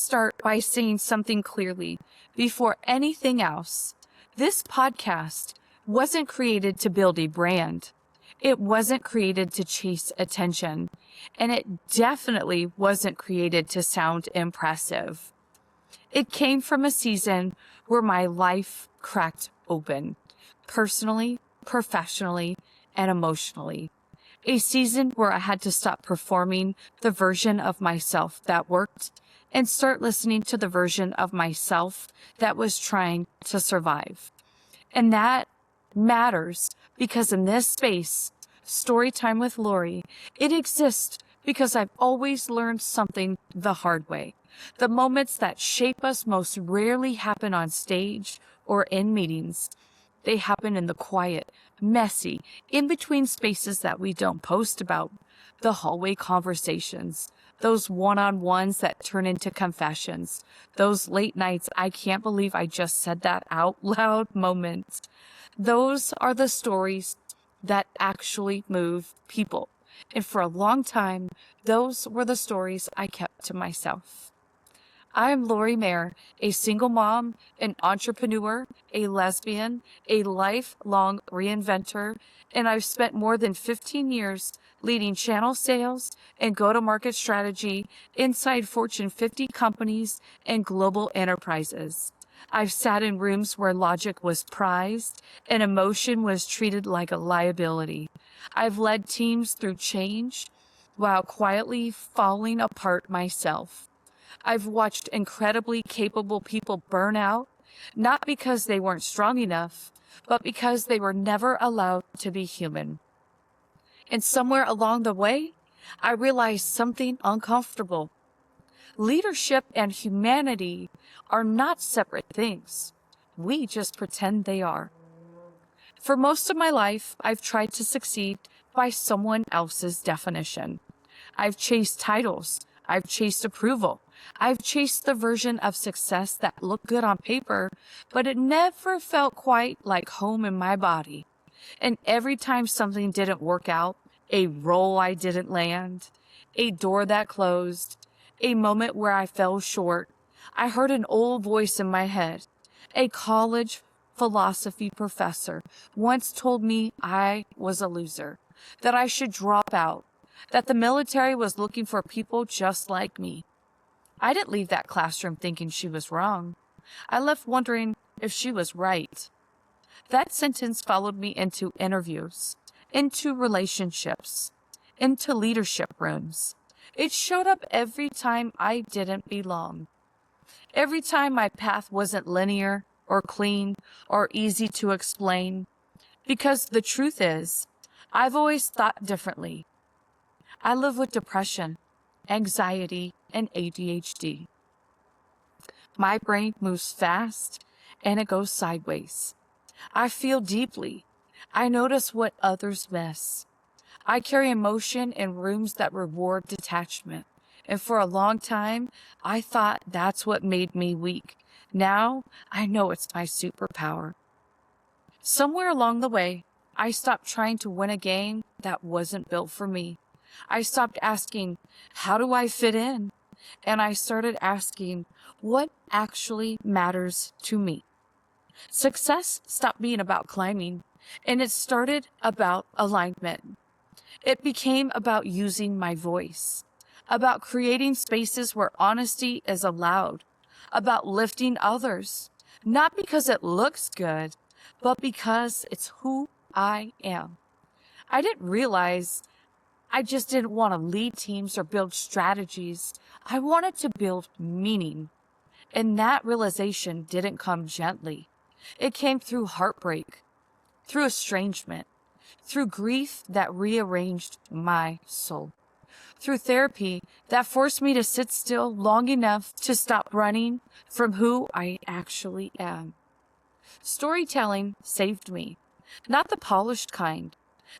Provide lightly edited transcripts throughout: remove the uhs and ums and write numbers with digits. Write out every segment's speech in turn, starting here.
start by saying something clearly before anything else. This podcast wasn't created to build a brand. It wasn't created to chase attention. And it definitely wasn't created to sound impressive. It came from a season where my life cracked open, personally, professionally, and emotionally. A season where I had to stop performing the version of myself that worked and start listening to the version of myself that was trying to survive. And that matters because in this space, Storytime with Lori, it exists because I've always learned something the hard way. The moments that shape us most rarely happen on stage or in meetings. They happen in the quiet, messy, in-between spaces that we don't post about. The hallway conversations, those one-on-ones that turn into confessions, those late nights, I can't believe I just said that out loud moments. Those are the stories that actually move people. And for a long time, those were the stories I kept to myself. I'm Lori Mayer, a single mom, an entrepreneur, a lesbian, a lifelong reinventor, and I've spent more than 15 years leading channel sales and go-to-market strategy inside Fortune 50 companies and global enterprises. I've sat in rooms where logic was prized and emotion was treated like a liability. I've led teams through change while quietly falling apart myself. I've watched incredibly capable people burn out, not because they weren't strong enough, but because they were never allowed to be human. And somewhere along the way, I realized something uncomfortable. Leadership and humanity are not separate things. We just pretend they are. For most of my life, I've tried to succeed by someone else's definition. I've chased titles. I've chased approval. I've chased the version of success that looked good on paper, but it never felt quite like home in my body. And every time something didn't work out, a role I didn't land, a door that closed, a moment where I fell short, I heard an old voice in my head. A college philosophy professor once told me I was a loser, that I should drop out, that the military was looking for people just like me. I didn't leave that classroom thinking she was wrong. I left wondering if she was right. That sentence followed me into interviews, into relationships, into leadership rooms. It showed up every time I didn't belong. Every time my path wasn't linear or clean or easy to explain. Because the truth is, I've always thought differently. I live with depression, anxiety, and ADHD. My brain moves fast and it goes sideways. I feel deeply. I notice what others miss. I carry emotion in rooms that reward detachment. And for a long time, I thought that's what made me weak. Now, I know it's my superpower. Somewhere along the way, I stopped trying to win a game that wasn't built for me. I stopped asking, how do I fit in? And I started asking, what actually matters to me? Success stopped being about climbing, and it started about alignment. It became about using my voice, about creating spaces where honesty is allowed, about lifting others, not because it looks good, but because it's who I am. I didn't realize I just didn't want to lead teams or build strategies. I wanted to build meaning. And that realization didn't come gently. It came through heartbreak, through estrangement, through grief that rearranged my soul, through therapy that forced me to sit still long enough to stop running from who I actually am. Storytelling saved me, not the polished kind,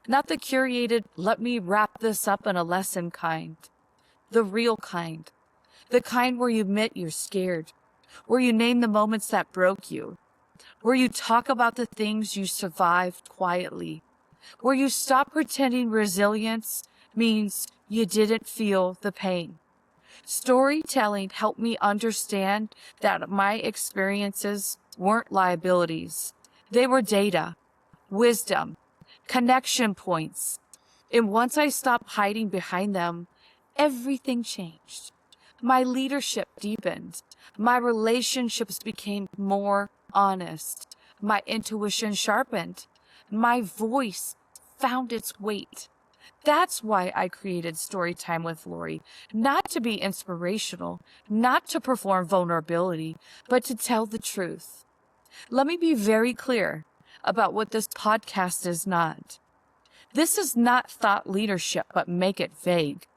not the curated, let me wrap this up in a lesson kind, the real kind, the kind where you admit you're scared, where you name the moments that broke you, where you talk about the things you survived quietly, where you stop pretending resilience means you didn't feel the pain, Storytelling helped me understand that my experiences weren't liabilities. They were data, wisdom, connection points. And once I stopped hiding behind them, everything changed. My leadership deepened. My relationships became more honest. My intuition sharpened. My voice found its weight. That's why I created Storytime with Lori, not to be inspirational, not to perform vulnerability, but to tell the truth. Let me be very clear about what this podcast is not. This is not thought leadership, but make it vague.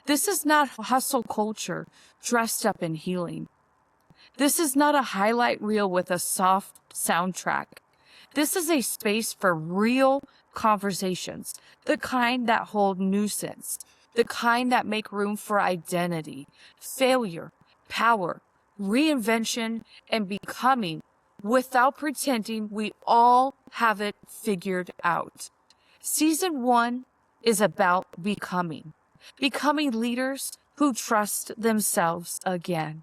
This is not hustle culture dressed up in healing. This is not a highlight reel with a soft soundtrack. This is a space for real conversations, the kind that hold nuisance, the kind that make room for identity, failure, power, reinvention, and becoming without pretending we all have it figured out. Season 1 is about becoming leaders who trust themselves again,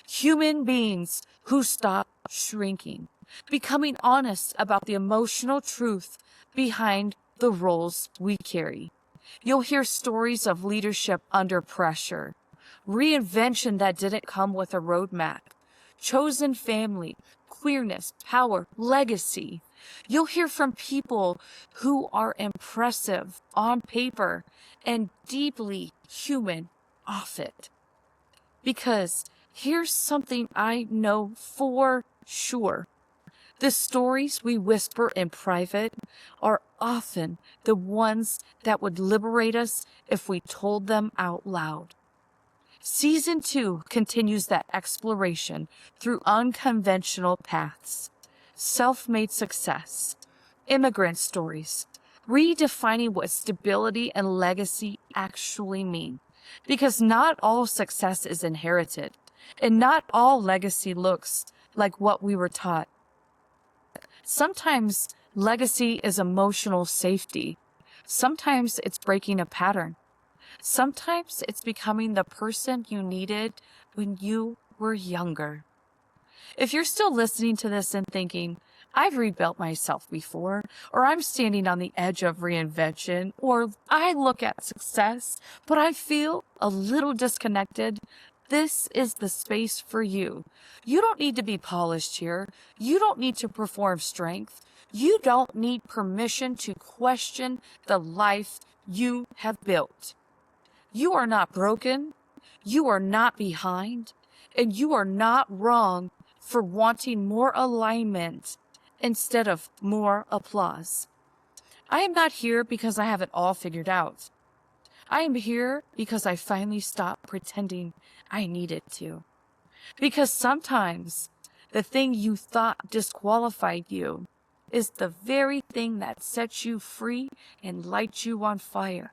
human beings who stop shrinking, becoming honest about the emotional truth behind the roles we carry. You'll hear stories of leadership under pressure, reinvention that didn't come with a roadmap, chosen family, queerness, power, legacy. You'll hear from people who are impressive on paper and deeply human off it. Because here's something I know for sure. The stories we whisper in private are often the ones that would liberate us if we told them out loud. Season 2 continues that exploration through unconventional paths, self-made success, immigrant stories, redefining what stability and legacy actually mean. Because not all success is inherited, and not all legacy looks like what we were taught. Sometimes legacy is emotional safety. Sometimes it's breaking a pattern. Sometimes it's becoming the person you needed when you were younger. If you're still listening to this and thinking, I've rebuilt myself before, or I'm standing on the edge of reinvention, or I look at success, but I feel a little disconnected, this is the space for you. You don't need to be polished here. You don't need to perform strength. You don't need permission to question the life you have built. You are not broken. You are not behind. And you are not wrong for wanting more alignment instead of more applause. I am not here because I have it all figured out. I am here because I finally stopped pretending I needed to. Because sometimes the thing you thought disqualified you is the very thing that sets you free and lights you on fire.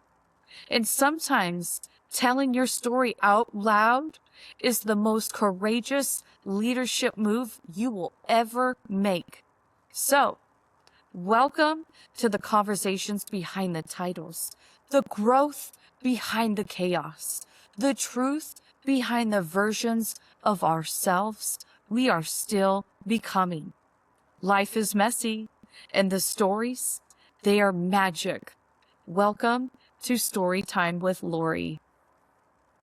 And sometimes telling your story out loud is the most courageous leadership move you will ever make. So, welcome to the conversations behind the titles, the growth behind the chaos, the truth behind the versions of ourselves we are still becoming. Life is messy, and the stories, they are magic. Welcome to Storytime with Lori.